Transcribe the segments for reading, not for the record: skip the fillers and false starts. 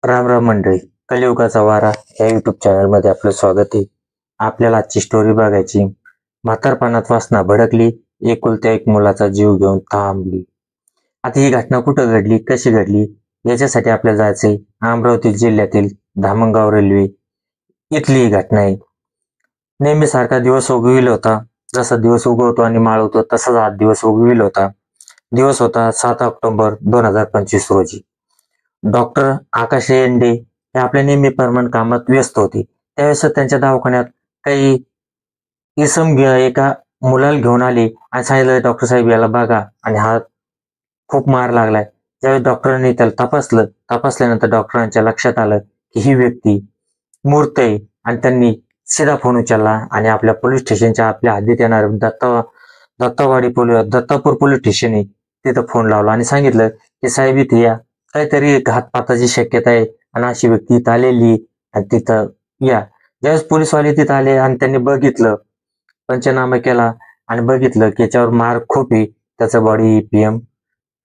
राम राम मंडळी. कलियुगाचा वारा या युट्यूब चॅनल मध्ये आपलं स्वागत आहे. आपल्याला आजची स्टोरी बघायची. म्हातारपणात वासना भडकली, एकुलत्या एक मुलाचा जीव घेऊन थांबली. आता ही घटना कुठं घडली, कशी घडली, याच्यासाठी आपल्याला जायचंय अमरावती जिल्ह्यातील धामणगाव रेल्वे इथली ही घटना आहे. नेहमी सारखा दिवस उगविल होता. जसा दिवस उगवतो आणि माळवतो तसाच हा दिवस उगविल होता. दिवस होता 7 ऑक्टोबर 2025 रोजी. डॉक्टर आकाश येंडे हे आपल्या नेहमीप्रमाणे कामात व्यस्त होते. त्यावेळेस त्यांच्या दवाखान्यात काही एका मुलाला घेऊन आले आणि सांगितलं, डॉक्टर साहेब याला बघा आणि हा खूप मार लागलाय. ज्यावेळेस डॉक्टरांनी त्याला तपासल्यानंतर डॉक्टरांच्या लक्षात आलं की ही व्यक्ती मूर्त आहे आणि त्यांनी सीधा फोन उचलला आणि आपल्या पोलीस स्टेशनच्या आपल्या हद्दीत येणार दत्तापूर पोलीस स्टेशन आहे तिथं फोन लावला आणि सांगितलं की साहेब इथे या, काहीतरी घातपाताची शक्यता आहे आणि अशी व्यक्ती इथं आलेली आणि तिथं या. ज्यावेळेस पोलीसवाले तिथं आले आणि त्यांनी बघितलं, पंचनामा केला आणि बघितलं की याच्यावर मार खूप आहे. त्याचं बॉडी पीएम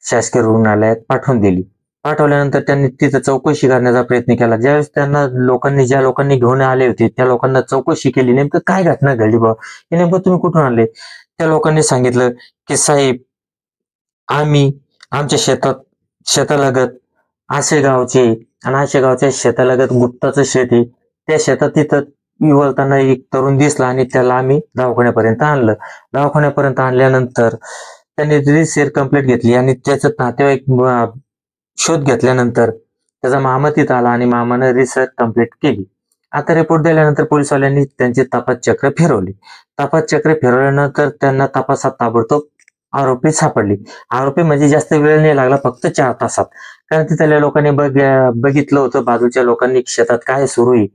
शासकीय रुग्णालयात पाठवून दिली. पाठवल्यानंतर त्यांनी तिथं चौकशी करण्याचा प्रयत्न केला. ज्यावेळेस त्यांना ज्या लोकांनी घेऊन आले होते त्या लोकांना चौकशी केली, नेमकं काय घटना घडली बा, हे नेमकं तुम्ही कुठून आले. त्या लोकांनी सांगितलं की साहेब आम्ही आमच्या शेतालगत आशेगावचे आणि आशेगावच्या शेतालगत गुप्ताचं शेत आहे. त्या शेतात तिथं विवळताना एक तरुण दिसला आणि त्याला आम्ही दवाखान्यापर्यंत आणलं. दवाखान्यापर्यंत आणल्यानंतर त्यांनी रिसेर कंप्लेंट घेतली आणि त्याचं नातेवाईक शोध घेतल्यानंतर त्याचा मामा तिथं आला आणि मामानं रिसर्च कंप्लीट केली. आता रिपोर्ट दिल्यानंतर पोलिसवाल्यांनी त्यांची तपास चक्र फिरवली. तपास चक्र फिरवल्यानंतर त्यांना तपासात ताबडतोब आरोपी सापडली. आरोपी म्हणजे जास्त वेळ नाही लागला, फक्त 4 तासात. कारण तिथल्या लोकांनी बघितलं होतं, बाजूच्या लोकांनी शेतात काय सुरू आहे.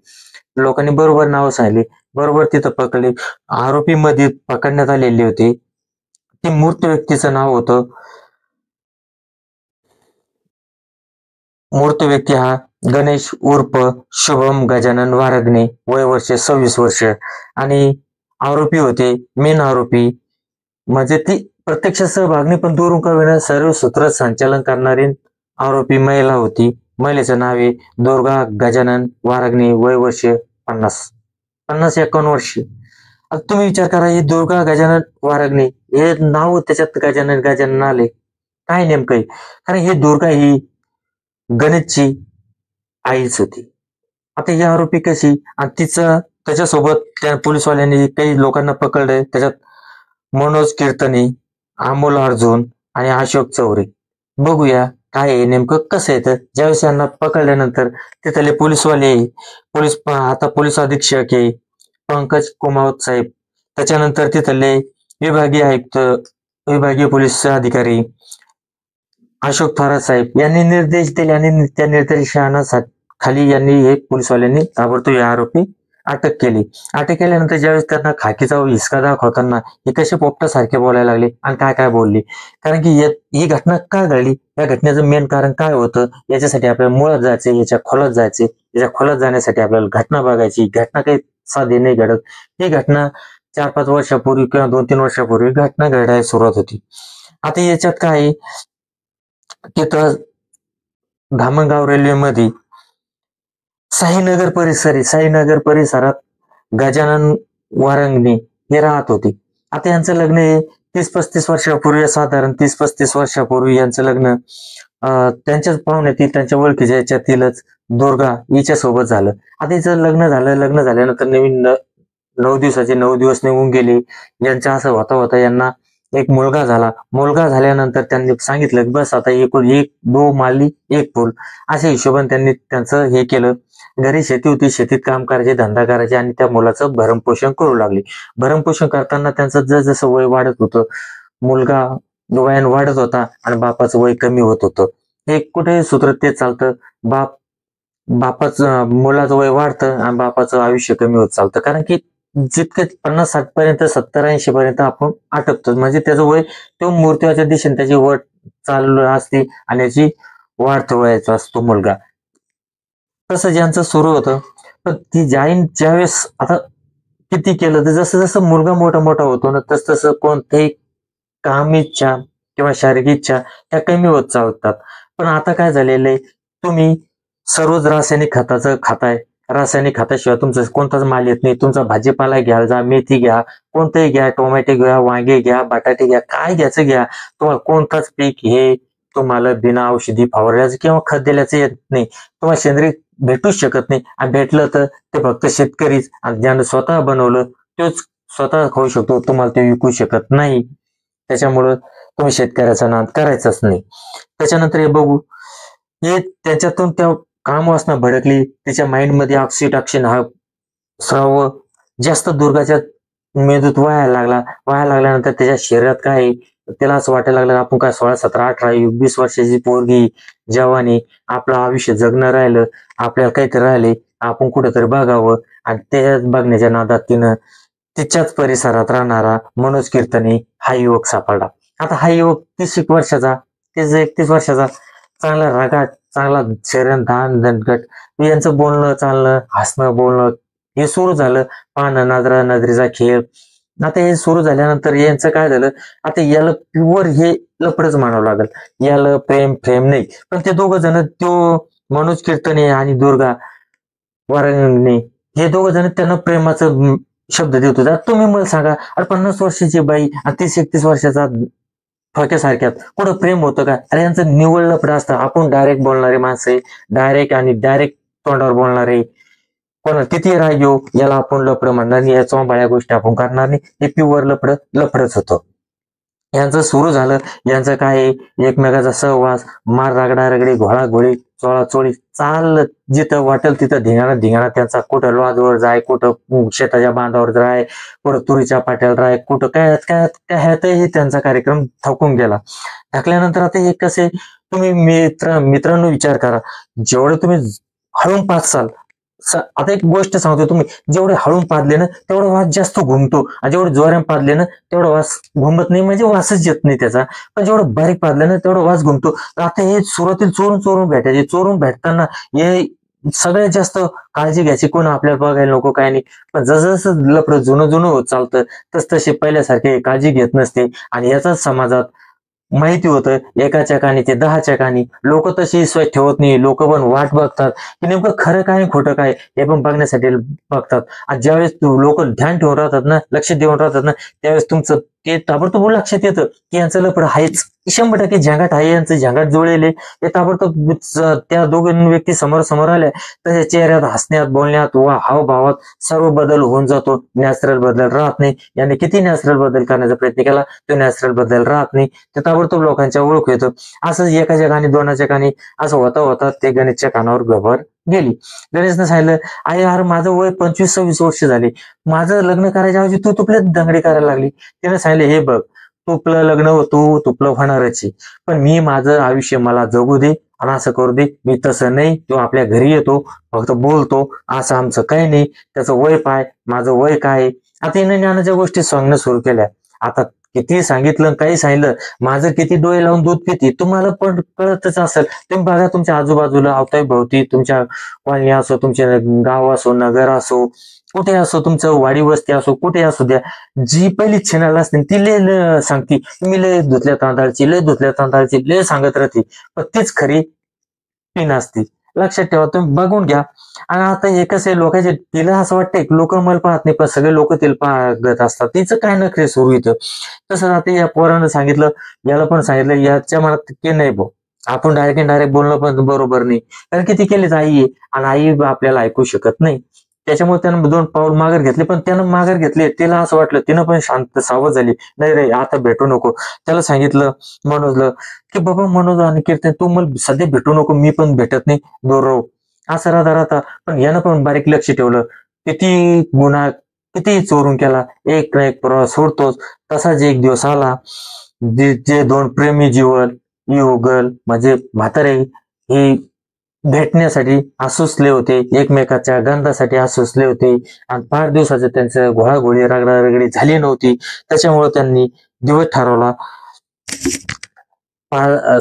लोकांनी बरोबर नावं सांगितली, बरोबर तिथं पकडले. आरोपी मध्ये पकडण्यात आलेले होते ते मूर्त व्यक्तीचं नाव होतं, मूर्त व्यक्ती हा गणेश उर्फ शुभम गजानन वारगणे, वय वर्ष 26 वर्ष. आणि आरोपी होते, मेन आरोपी म्हणजे ती प्रत्यक्ष सहभागणी पण दुरून का विना सर्व सूत्र संचालन करणारी आरोपी महिला होती. महिलेचं नाव आहे दुर्गा गजानन वारगणे, वय वर्ष 51 वर्ष. आता तुम्ही विचार करा, ही दुर्गा गजानन वारगणे हे नाव त्याच्यात गजानन गजानन आले काय नेमकं. कारण हे दुर्गा ही गणेशची आईच होती. आता ही आरोपी कशी, आणि तिचं त्याच्यासोबत त्या पोलिसवाल्यांनी काही लोकांना पकडलंय. त्याच्यात मनोज कीर्तने, अमोल अर्जुन आणि अशोक चौरे. बघूया काय आहे नेमकं कसं येतं. ज्यावेळेस यांना पकडल्यानंतर तिथले पोलिसवाले आता पोलीस अधीक्षक आहे पंकज कुमावत साहेब, त्याच्यानंतर तिथले विभागीय आयुक्त, विभागीय पोलीस अधिकारी अशोक थोरात साहेब यांनी निर्देश दिले आणि त्या निर्देशांना खाली यांनी हे पोलिसवाल्यांनी ताबडतोब या आरोपी अटक केली. अटक केल्यानंतर ज्यावेळेस त्यांना खाकीचा हिसका दाखवताना हे कसे पोपटासारखे बोलायला लागले आणि काय काय बोलले. कारण की ही घटना का घडली, या घटनेचं मेन कारण काय होतं, याच्यासाठी आपल्याला मुळात जायचे, याच्या खोलात जायचे. याच्या खोलात जाण्यासाठी आपल्याला घटना बघायची. घटना काही साधी नाही घडत. ही घटना 4-5 वर्षापूर्वी किंवा 2-3 वर्षापूर्वी घटना घडायला सुरुवात होती. आता याच्यात काय, तिथं धामणगाव रेल्वेमध्ये साईनगर परिसरात गजानन वारंगणे हे राहत होते. आता यांचं लग्न 30-35 वर्षापूर्वी, साधारण 30-35 वर्षापूर्वी यांचं लग्न त्यांच्याच पाहुण्यातील, त्यांच्या ओळखीच्या याच्यातीलच दुर्गा हिच्या सोबत झालं. आता हिचं लग्न झाल्यानंतर नवीन 9 दिवसाचे 9 दिवस निघून गेले. यांचं असं होता यांना एक मुलगा झाल्यानंतर त्यांनी सांगितलं बस आता एक 2 माली 1 पूल अशा हिशोबाने त्यांनी त्यांचं हे केलं. घरी शेती होती, शेतीत काम करायचे, धंदा करायचे आणि त्या मुलाचं भरणपोषण करू लागले. भरणपोषण करताना त्यांचं जसं वय वाढत होतं, मुलगा वयाने वाढत होता आणि बापाचं वय कमी होत होतं. हे कुठे सूत्र तेच चालतं, बापाचं मुलाचं वय वाढतं आणि बापाचं आयुष्य कमी होत चालतं. कारण की जितके 50-60 पर्यंत, 70-80 पर्यंत आपण आटपतो, म्हणजे त्याचं वय तो मृत्यूच्या दिशेने त्याची वट चालू असते आणि याची वाढतो वयाचा असतो मुलगा. तसं ज्यांचं सुरू होतं. पण ती ज्यावेळेस आता किती केलं तर जसं जसं मुलगा मोठा होतो ना, तसं कोणत्याही काम इच्छा किंवा शारीरिक इच्छा त्या कमी होत चालतात. पण आता काय झालेलं आहे, तुम्ही सर्वच रासायनिक खताचं खाताय. रासायनिक खताशिवाय तुमचं कोणताच माल येत नाही. तुमचा भाजीपाला घ्या, जा मेथी घ्या, कोणतंही घ्या, टोमॅटो घ्या, वांगे घ्या, बटाटे घ्या, काय घ्यायचं घ्या. तुम्हाला कोणताच पीक हे तुम्हाला बिना औषधी फवारल्याचं किंवा खत दिल्याचं येत नाही. तुम्हाला सेंद्रिय भेटूच शकत नाही. आणि भेटलं तर ते फक्त शेतकरीच, आणि ज्यानं स्वतः बनवलं तोच स्वतः खाऊ शकतो. तुम्हाला ते विकू शकत नाही. त्याच्यामुळं तुम्ही शेतकऱ्याचा नाद करायचाच नाही. त्याच्यानंतर हे बघू, हे त्याच्यातून त्या कामवासना भडकली, त्याच्या माइंडमध्ये ऑक्सिटॉक्सिन हा स्राव जास्त दुर्गाच्या मेंदूत व्हायला लागल्यानंतर त्याच्या शरीरात काय आहे, त्याला असं वाटायला लागलं आपण काय 16, 17, 18, 20 वर्षाची पोरगी जवानी, आपलं आयुष्य जगणं राहिलं, आपल्याला काहीतरी राहिले, आपण कुठेतरी बघावं. आणि त्याच्याच बघण्याच्या नादात तिनं तिच्याच परिसरात राहणारा मनोज कीर्तने हा युवक सापडला. आता हा युवक 30 वर्षाचा, 31 वर्षाचा, चांगला रगाट, चांगला शरीर धान दणकट, यांचं बोलणं चालणं, हसणं बोलणं हे सुरू झालं. पाहणं, नजरा नजरेचा खेळ. आता हे सुरू झाल्यानंतर यांचं काय झालं, आता याला प्युअर हे लफडच म्हणावं लागेल. याला प्रेम प्रेम नाही. पण ते दोघं जण, तो मनोज कीर्तने आणि दुर्गा वारंगणे, हे दोघं जण त्यांना प्रेमाचं शब्द देत होते. आता तुम्ही मला सांगा, अरे 50 वर्षाची बाई आणि 30-31 वर्षाचा ठोक्यासारख्यात कुठं प्रेम होतं का? अरे यांचं निव्वळ लफडं असतं. आपण डायरेक्ट बोलणारे माणसं, डायरेक्ट तोंडावर बोलणारे, कोणाला किती राग येऊ याला आपण लफडं म्हणणार नाही, या चोंबाळ्या गोष्टी आपण करणार नाही. हे प्युअर लफडच होतं. यांचं सुरू झालं. यांचं काय आहे, एकमेकाचा सहवास, मार रगडा रगडी, घोळाघोळी, चोळाचोळी चाललं. जिथं वाटेल तिथं धिंगाणा त्यांचा. कुठं लॉजवर जाय, कुठं शेताच्या बांधावर जाय, कुठं तुरीच्या पाट्याला राय, कुठं काय काय काय ह्यातही त्यांचा कार्यक्रम थकून गेला. थकल्यानंतर आता हे कसे, तुम्ही मित्रांनो विचार करा, जेवढं तुम्ही हळून पाचसाल, आता एक गोष्ट सांगतो, तुम्ही जेवढे हळून पाजले ना तेवढा वास जास्त घुमतो, आणि जेवढे जोराने पाजले ना तेवढा वास घुमत नाही, म्हणजे वासच येत नाही त्याचा. पण जेवढं बारीक पाजलं ना तेवढा वास घुमतो. आता हे सुरुवातीला चोरून भेटायचे. चोरून भेटताना हे सगळ्यात जास्त काळजी घ्यायची कोण, आपल्याला बघायला नको काय नाही. पण जसं लफडं जुनं होत चालतं, तसे पहिल्यासारखे काळजी घेत नसते. आणि याचाच समाजात माहिती होतं, एकाच्या कानी ते 10च्या कानी. लोक तशी विश्वास ठेवत नाही. लोक पण वाट बघतात की नेमकं खरं काय खोटं काय हे पण बघण्यासाठी बघतात. आणि ज्यावेळेस लोक ध्यान ठेवून राहतात ना, लक्ष देऊन राहतात ना, त्यावेळेस तुमचं ते ताबडतोब लक्षात येतं की यांचं लफडं आहेच. 100% झंगाट आहे, यांचं झंगाट जुळलेले. ते ताबडतोब त्या दोघं व्यक्ती समोर समोर आल्या तर चेहऱ्यात, हसण्यात, बोलण्यात वा हावभावात सर्व बदल होऊन जातो. नॅचरल बदल राहत नाही. याने किती नॅचरल बदल करण्याचा प्रयत्न केला, तो नॅचरल बदल राहत नाही. ते ताबडतोब लोकांच्या ओळख येतं. असं एकाच्या कानी, दोनाच्या कानी असं होता होता ते गणेशच्या कानावर घबर गेली. गणेशनं सांगितलं, आई यार माझं वय 25-26 वर्ष झाली, माझं लग्न करायच्या ऐवजी तू तुपल्या दंगडी करायला लागली. तिने सांगितले, हे बघ, तुपलं लग्न होतो, तुपलं होणारच आहे, पण मी माझं आयुष्य मला जगू दे आणि असं करू दे. मी तसं नाही, तो आपल्या घरी येतो, फक्त बोलतो, असं आमचं काही नाही. त्याचं वय पाय, माझं वय काय. आता हिने ज्ञानाच्या गोष्टी सांगणं सुरू केल्या. आता किती सांगितलं, काही सांगितलं, माझं किती डोळे लावून दूध पिती तुम्हाला पण कळतच असेल. तुम्ही बघा तुमच्या आजूबाजूला, अवताभोवती, तुमच्या कॉलनी असो, तुमचे गाव असो, नगर असो, कुठे असो, तुमचं वाडी वस्ती असो, कुठे असू द्या, जी पहिली चॅनल असते ती लय सांगते, मी लय धुतल्या तांदळाची लय सांगत राहते, पण तीच खरी ती नसती. लक्षात ठेवा, तुम्ही बघून घ्या. आणि आता हे कसं आहे, लोकांचे, तिला असं वाटतंय लोक मला पाहत नाही, पण सगळे लोक तिला पाहत असतात. तिचं काय नखरे सुरू येतं. तसं आता या पोरानं सांगितलं, याला पण सांगितलं, याच्या मनात ते नाही भाऊ, आपण डायरेक्ट बोलणं पण बरोबर नाही. कारण की ती केलीच आई आहे, आणि आई आपल्याला ऐकू शकत नाही. त्याच्यामुळे त्यानं 2 पाऊल माघार घेतले. पण त्यानं माघार घेतले, तिला असं वाटलं, तिनं पण शांत सावध झाली, नाही रे आता भेटू नको. त्याला सांगितलं मनोजला की बाबा मनोज आणि कीर्तन, तू मला सध्या भेटू नको, मी पण भेटत नाही, दूर राहू. असं राहता पण यानं पण बारीक लक्ष ठेवलं. किती गुन्हा, किती चोरून केला, एक ना एक प्रवास सोडतोच. तसाच एक दिवस आला, जे 2 प्रेमी युगल म्हणजे म्हातारे हे भेटण्यासाठी आसुसले होते, एकमेकाच्या गंधासाठी आसुसले होते. आणि 5 दिवसाचे त्यांचं घोळाघोळी, रगडारगडी झाली नव्हती. त्याच्यामुळे त्यांनी दिवस ठरवला,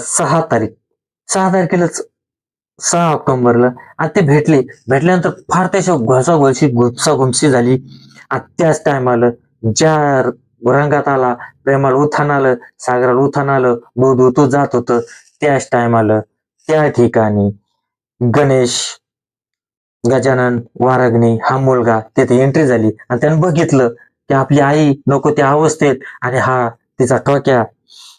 6 तारीख, 6 तारखेलाच, 6 ऑक्टोबरला. आणि ते भेटल्यानंतर फार त्याच्या घुसाघुमशी झाली. आणि त्याच टायमाला ज्या रंगात आला, प्रेमाला उत्थान आलं, सागराला उत्थान आलं, दूध उतू जात होतं, त्याच टायमाला त्या ठिकाणी गणेश गजानन वारागणे हा मुलगा तिथे एंट्री झाली आणि त्यानं बघितलं की आपली आई नको त्या अवस्थेत आणि हा तिचा टोक्या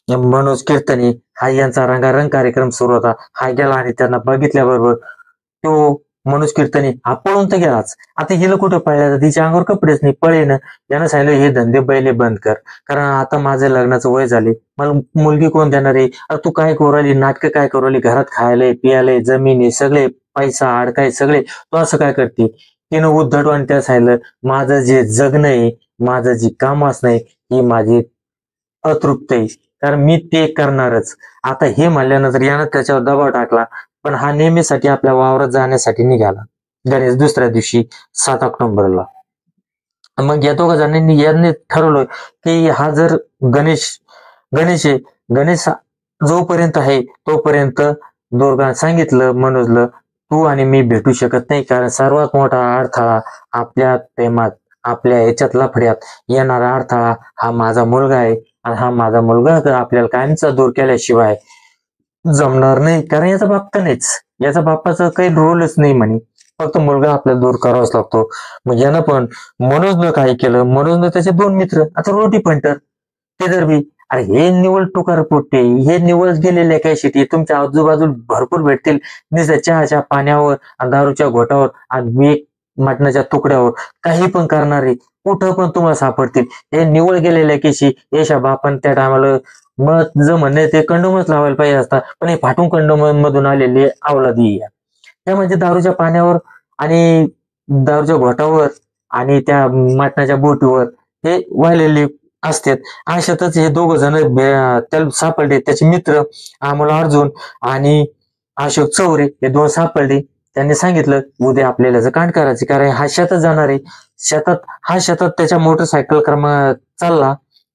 मनोज कीर्तने हा यांचा रंगारंग कार्यक्रम सुरू होता. हा गेला आणि त्यांना बघितल्याबरोबर तो मनोज कीर्तने हा पळून तर गेलाच. आता हिला कुठं पळायला, तिच्या अंगावर कपडेच नाही, पळेन. यानं सांगितलं हे धंदे बैले बंद कर, कारण आता माझं लग्नाचं वय झाले, मला मुलगी कोण देणार आहे? अरे तू काय करू राहिली, नाटकं काय करू राहिली, घरात खायला पियाले जमिनी सगळे पैसा अडकाय सगळे, तू असं काय करते? तिनं उद्धटवान त्या सांगितलं माझं जे जगणं आहे, माझं जे काम असणं आहे, ही माझी अतृप्त आहे, कारण मी ते करणारच. आता हे म्हणल्यानंतर यानं त्याच्यावर दबाव टाकला, पण हा नेहमीसाठी आपल्या वावरात जाण्यासाठी निघाला. गणेश दुसऱ्या दिवशी 7 ऑक्टोबरला. मग या दोघा जणांनी यांनी ठरवलं की हा जर गणेश गणेश आहे, गणेश जोपर्यंत आहे तोपर्यंत दोघांना सांगितलं मनोजला, तू आणि मी भेटू शकत नाही, कारण सर्वात मोठा अडथळा आपल्या प्रेमात, आपल्या याच्यात लफड्यात येणारा अडथळा हा माझा मुलगा आहे, आणि हा माझा मुलगा तर आपल्याला कायमचा दूर केल्याशिवाय जमणार नाही, कारण याचा बाप तर नाहीच, याचा बापाचा काही रोलच नाही म्हणे, फक्त मुलगा आपल्याला दूर करावाच लागतो. मग यानं पण मनोजनं काय केलं, मनोजनं त्याचे 2 मित्र आता रोटी पंटर ते तर बी, अरे हे निवळ टुकार पोट्टे, हे निवळ गेलेले काय शिटी तुमच्या आजूबाजूला भरपूर भेटतील, नुसत्या चहाच्या पाण्यावर आणि दारूच्या घोटावर आणि एक मटणाच्या तुकड्यावर काही पण करणारे कुठं पण तुम्हाला सापडतील. हे निवळ गेलेल्या केशी येशा बापन त्या टायमाला मग जर म्हणणे ते कंडोमच लावायला पाहिजे असता, पण हे फाटून कंडोम मधून आलेले अवलादी त्या म्हणजे दारूच्या पाण्यावर आणि दारूच्या घोटावर आणि त्या मटणाच्या बोटीवर हे वाहिलेले असतात. अशातच हे 2 जण त्याला सापडले, त्याचे मित्र अमोल अर्जुन आणि अशोक चौरे हे 2 सापडले. त्यांनी सांगितलं उद्या आपल्याला याचं कांड करायचे, कारण हा शेतात जाणार आहे. शेतात त्याच्या मोटरसायकल क्रमांक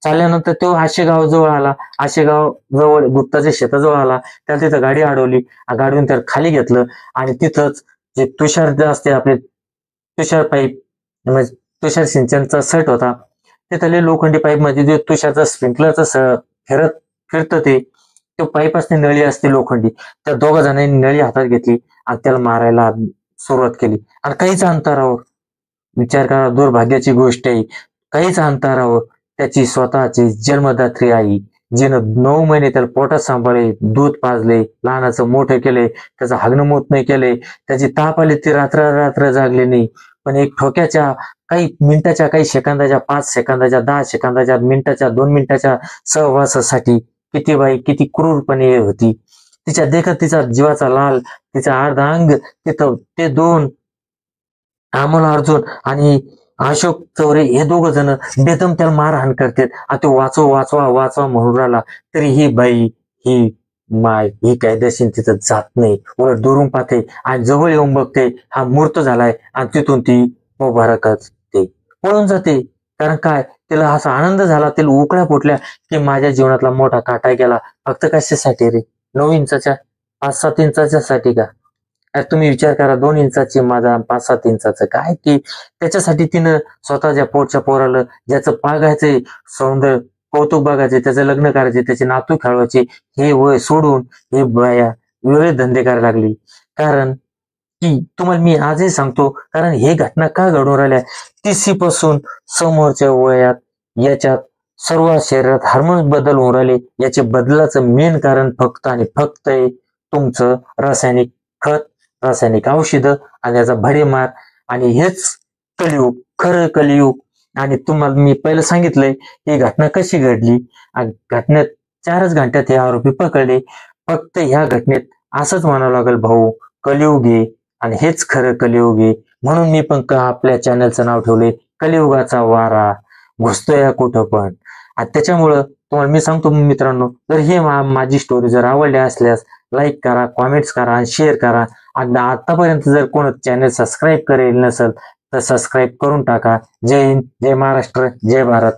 चालल्यानंतर तो आशेगाव जवळ आला, आशेगाव जवळ गुप्ताच्या शेताजवळ आला, त्याला तिथं गाडी अडवली, गाडीवरून त्याला खाली घेतलं आणि तिथंच जे तुषार जे असते आपले तुषार पाईप म्हणजे तुषार सिंचनचा सेट होता, तिथले लोखंडी पाईप मध्ये जे तुषारचा स्प्रिंकलरचा फिरतं ते तो पाईप असते, नळी असते लोखंडी, त्या 2 जणांनी नळी हातात घेतली आणि त्याला मारायला सुरुवात केली. आणि काहीच अंतरावर, विचार करा दुर्भाग्याची गोष्ट आहे, काहीच अंतरावर त्याची स्वतःची जन्मदात्री आई, जिनं 9 महिने त्याला पोटात सांभाळले, दूध पाजले, लहानाचं मोठं केले, त्याचं हागणं मोत नाही केले, त्याची ताप आली ती रात्र रात्र जागली नाही, पण एक ठोक्याच्या काही मिनिटाच्या, काही सेकंदाच्या, 5 सेकंदाच्या, 10 सेकंदाच्या, मिनिटाच्या, 2 मिनिटाच्या सहवासासाठी किती बाई किती क्रूरपणे होती. तिच्या देखत तिचा जीवाचा लाल, तिचा अर्धा अंग तिथं ते 2 अमोल अर्जुन आणि अशोक चौरे हे 2 जण बेदम त्याला मारहाण करतात. आणि तो वाचवा वाचवा म्हणून राहिला, तरी ही बाई ही माय ही कायदेशीर तिथं जात नाही, उलट दुरून पाहते आणि जवळ येऊन बघते हा मूर्त झालाय, आणि तिथून ती मुबारक करते, पळून जाते. कारण काय, तिला असा आनंद झाला, तिला उकळ्या फुटल्या की माझ्या जीवनातला मोठा काटा गेला, फक्त कशासाठी रे, 9 इंचाच्या 5-7 इंचाच्या साठी का? अरे तुम्ही विचार करा, 2 इंचाची माझा 5-7 इंचाचं काय, की त्याच्यासाठी तिनं स्वतःच्या पोटच्या पोराला ज्याचं पागायचंय सौंदर्य कौतुक बघायचे, त्याचं लग्न करायचे, त्याचे नातू खेळवायचे, हे वय सोडून हे बाया वेगळे धंदे करायला लागली. कारण की तुम्हाला मी आजही सांगतो, कारण हे घटना का घडून राहिल्या, 30 पासून समोरच्या वयात याच्यात सर्व शरीरात हार्मोन्स बदल होऊन राहिले. याचे बदलाचं मेन कारण फक्त आणि फक्त आहे तुमचं रासायनिक खत, रासायनिक औषधं आणि याचा भडीमार. आणि हेच कलियुग, खरं कलियुग. आणि तुम्हाला मी पहिलं सांगितलंय ही घटना कशी घडली. घटनेत 4च घंट्यात हे आरोपी पकडले. फक्त ह्या घटनेत असंच म्हणावं लागेल, भाऊ कलियुग आहे आणि हेच खरं कलियुग आहे. म्हणून मी पण आपल्या चॅनलचं नाव ठेवले कलियुगाचा वारा घुसतोय कुठं पण. आणि त्याच्यामुळं तुम्हाला मी सांगतो मित्रांनो, जर हे माझी स्टोरी जर आवडली असल्यास लाईक करा, कॉमेंट्स करा आणि शेअर करा. आणि आतापर्यंत जर कोण चॅनल सबस्क्राईब करेल नसेल तर सबस्क्राईब करून टाका. जय हिंद, जय महाराष्ट्र, जय भारत.